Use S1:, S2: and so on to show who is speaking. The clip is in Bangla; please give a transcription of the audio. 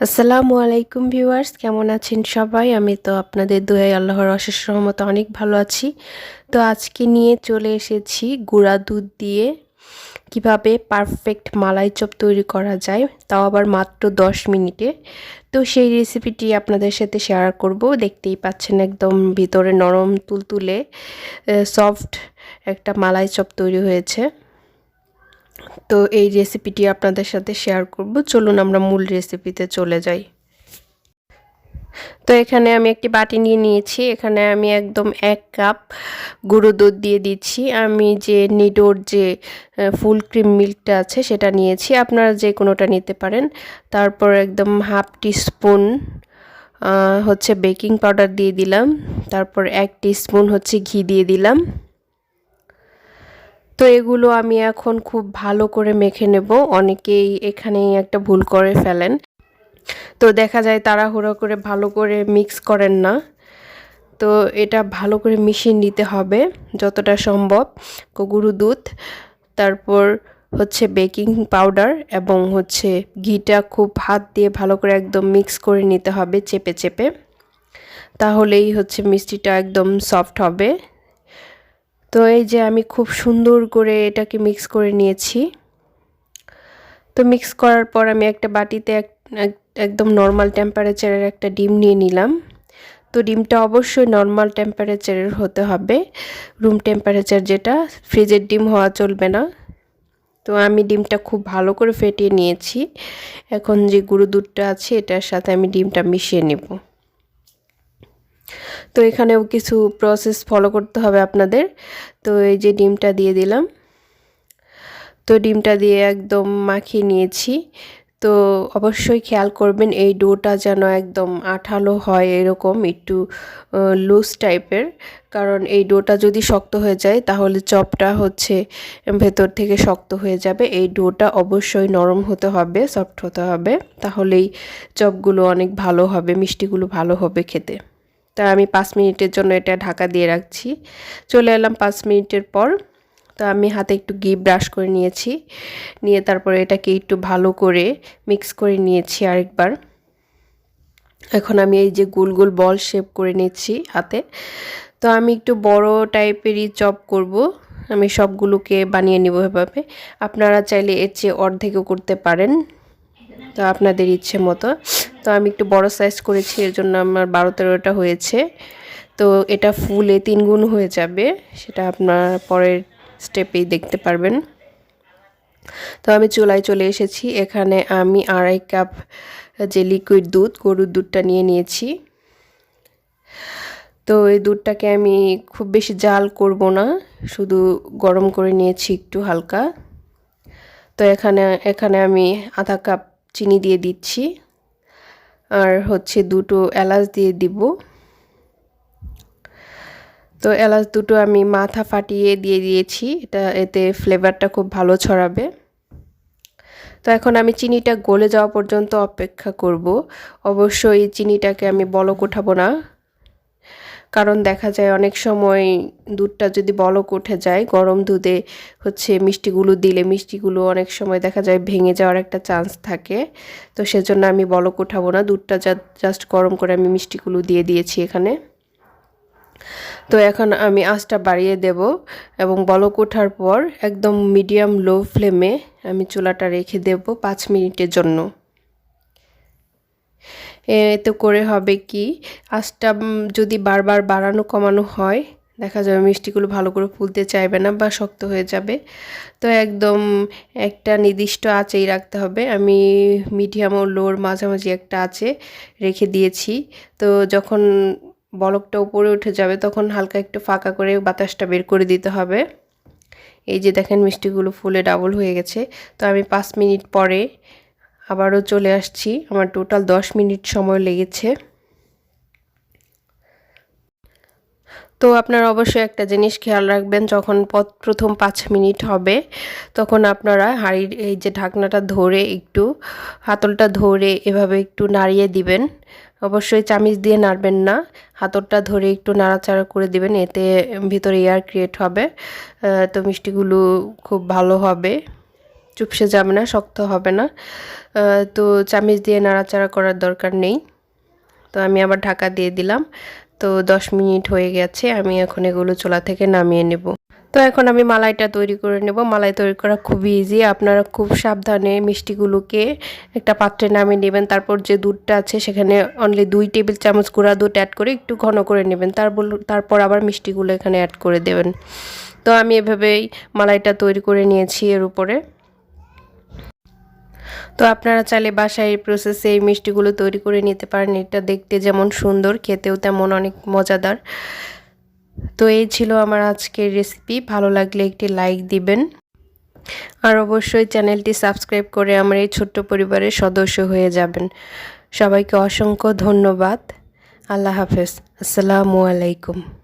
S1: আসসালামু আলাইকুম ভিউয়ার্স, কেমন আছেন সবাই? আমি তো আপনাদের দোয়ায় আল্লাহর অশেষ রহমতে অনেক ভালো আছি। তো আজকে নিয়ে চলে এসেছি গুঁড়া দুধ দিয়ে কিভাবে পারফেক্ট মালাই চপ তৈরি করা যায়, তাও আবার মাত্র 10 মিনিটে। তো সেই রেসিপিটি আপনাদের সাথে শেয়ার করব। দেখতেই পাচ্ছেন একদম ভিতরে নরম তুলতুলে সফট একটা মালাই চপ তৈরি হয়েছে। তো এই রেসিপিটি আপনাদের সাথে শেয়ার করব। চলুন আমরা মূল রেসিপিতে চলে যাই। তো এখানে আমি একটি বাটি নিয়ে নিয়েছি। এখানে আমি একদম 1 কাপ গুঁড়ো দুধ দিয়ে দিচ্ছি। আমি যে নিডোর যে ফুল ক্রিম মিল্কটা আছে সেটা নিয়েছি, আপনারা যে কোনোটা নিতে পারেন। তারপর একদম হাফ টিস্পুন হচ্ছে বেকিং পাউডার দিয়ে দিলাম। তারপর 1 টিস্পুন হচ্ছে ঘি দিয়ে দিলাম। তো এগুলো আমি এখন খুব ভালো করে মেখে নেব। অনেকেই এখানেই একটা ভুল করে ফেলেন, তো দেখা যায় তাড়াহুড়ো করে ভালো করে মিক্স করেন না। তো এটা ভালো করে মিশিয়ে নিতে হবে যতটা সম্ভব। গুঁড়ো দুধ, তারপর হচ্ছে বেকিং পাউডার এবং হচ্ছে ঘিটা খুব হাত দিয়ে ভালো করে একদম মিক্স করে নিতে হবে চেপে চেপে, তাহলেই হচ্ছে মিষ্টিটা একদম সফট হবে। তো এই যে আমি খুব সুন্দর করে এটাকে মিক্স করে নিয়েছি। তো মিক্স করার পর আমি একটা বাটিতে একদম নর্মাল টেম্পারেচারের একটা ডিম নিয়ে নিলাম। তো ডিমটা অবশ্যই নর্মাল টেম্পারেচারের হতে হবে, রুম টেম্পারেচার যেটা, ফ্রিজের ডিম হওয়া চলবে না। তো আমি ডিমটা খুব ভালো করে ফেটিয়ে নিয়েছি। এখন যে গুঁড়ো দুধটা আছে এটার সাথে আমি ডিমটা মিশিয়ে নেব। তো এখানেও কিছু প্রসেস ফলো করতে হবে আপনাদের। তো এই যে ডিমটা দিয়ে দিলাম। তো ডিমটা দিয়ে একদম মাখিয়ে নিয়েছি। তো অবশ্যই খেয়াল করবেন এই ডোটা যেন একদম আঠালো হয়, এরকম একটু লুজ টাইপের, কারণ এই ডোটা যদি শক্ত হয়ে যায় তাহলে চপটা হচ্ছে ভেতর থেকে শক্ত হয়ে যাবে। এই ডোটা অবশ্যই নরম হতে হবে, সফট হতে হবে, তাহলেই চপগুলো অনেক ভালো হবে, মিষ্টিগুলো ভালো হবে খেতে। তা আমি 5 মিনিটের জন্য এটা ঢাকা দিয়ে রাখছি। চলে এলাম 5 মিনিটের পর। তো আমি হাতে একটু ঘি ব্রাশ করে নিয়েছি, নিয়ে তারপরে এটাকে একটু ভালো করে মিক্স করে নিয়েছি আরেকবার। এখন আমি এই যে গোল গোল বল শেপ করে নিচ্ছি হাতে। তো আমি একটু বড় টাইপেরই চপ করব, আমি সবগুলোকে বানিয়ে নিব এভাবে। আপনারা চাইলে এর চেয়ে অর্ধেকও করতে পারেন, তো আপনাদের ইচ্ছে মতো। তো আমি একটু বড় সাইজ করেছি, এর জন্য আমার 12-13টা হয়েছে। তো এটা ফুলে 3 গুণ হয়ে যাবে, সেটা আপনার পরের স্টেপেই দেখতে পারবেন। তো আমি চুলায় চলে এসেছি। এখানে আমি 2.5 কাপ যে লিকুইড দুধ, গরুর দুধটা নিয়ে নিয়েছি। তো এই দুধটাকে আমি খুব বেশি জাল করব না, শুধু গরম করে নিয়েছি একটু হালকা। তো এখানে আমি 1/2 কাপ চিনি দিয়ে দিচ্ছি, আর হচ্ছে 2টো এলাচ দিয়ে দিব। তো এলাচ দুটো আমি মাথা ফাটিয়ে দিয়ে দিয়েছি, এতে ফ্লেভারটা খুব ভালো ছড়াবে। তো এখন আমি চিনিটা গলে যাওয়া পর্যন্ত অপেক্ষা করব। অবশ্যই চিনিটাকে আমি বলক উঠাবো না, কারণ দেখা যায় অনেক সময় দুধটা যদি বলক উঠে যায় গরম দুধে হচ্ছে মিষ্টিগুলো দিলে, মিষ্টিগুলো অনেক সময় দেখা যায় ভেঙে যাওয়ার একটা চান্স থাকে। তো সেজন্য আমি বলক উঠাবো না, দুধটা জাস্ট গরম করে আমি মিষ্টিগুলো দিয়ে দিয়েছি এখানে। তো এখন আমি আঁচটা বাড়িয়ে দেব এবং বলক ওঠার পর একদম মিডিয়াম লো ফ্লেমে আমি চুলাটা রেখে দেব 5 মিনিটের জন্য। এতে করে হবে কি, আঁচটা যদি বারবার বাড়ানো কমানো হয় দেখা যাবে মিষ্টিগুলো ভালো করে ফুলতে চাইবে না বা শক্ত হয়ে যাবে। তো একদম একটা নির্দিষ্ট আঁচেই রাখতে হবে। আমি মিডিয়াম ও লোর মাঝামাঝি একটা আঁচে রেখে দিয়েছি। তো যখন বলকটা উপরে উঠে যাবে তখন হালকা একটু ফাঁকা করে বাতাসটা বের করে দিতে হবে। এই যে দেখেন মিষ্টিগুলো ফুলে ডাবল হয়ে গেছে। তো আমি 5 মিনিট পরে আবারও চলে আসছি, আমার টোটাল 10 মিনিট সময় লেগেছে। তো আপনারা অবশ্যই একটা জিনিস খেয়াল রাখবেন, যখন প্রথম 5 মিনিট হবে তখন আপনারা হাঁড়ির এই যে ঢাকনাটা ধরে একটু হাতলটা ধরে এভাবে একটু নাড়িয়ে দিবেন। অবশ্যই চামিচ দিয়ে নাড়বেন না, হাতলটা ধরে একটু নাড়াচাড়া করে দিবেন, এতে ভিতরে এয়ার ক্রিয়েট হবে। তো মিষ্টিগুলো খুব ভালো হবে, চুপসে যাবে না, শক্ত হবে না। তো চামচ দিয়ে নাড়াচাড়া করার দরকার নেই। তো আমি আবার ঢাকা দিয়ে দিলাম। তো 10 মিনিট হয়ে গেছে, আমি এখন এগুলো চুলা থেকে নামিয়ে নেব। তো এখন আমি মালাইটা তৈরি করে নেব। মালাই তৈরি করা খুবই ইজি। আপনারা খুব সাবধানে মিষ্টিগুলোকে একটা পাত্রে নামিয়ে নেবেন। তারপর যে দুধটা আছে সেখানে অনলি 2 টেবিল চামচ গুঁড়া দুধ অ্যাড করে একটু ঘন করে নেবেন। তারপর আবার মিষ্টিগুলো এখানে অ্যাড করে দেবেন। তো আমি এভাবেই মালাইটা তৈরি করে নিয়েছি এর উপরে। তো আপনারা চাইলে বাসায় এই প্রসেসে এই মিষ্টিগুলো তৈরি করে নিতে পারেন। এটা দেখতে যেমন সুন্দর, খেতেও তেমন অনেক মজাদার। তো এই ছিল আমার আজকের রেসিপি। ভালো লাগলে একটি লাইক দিবেন, আর অবশ্যই চ্যানেলটি সাবস্ক্রাইব করে আমার এই ছোট্ট পরিবারের সদস্য হয়ে যাবেন। সবাইকে অসংখ্য ধন্যবাদ। আল্লাহ হাফেজ। আসসালামু আলাইকুম।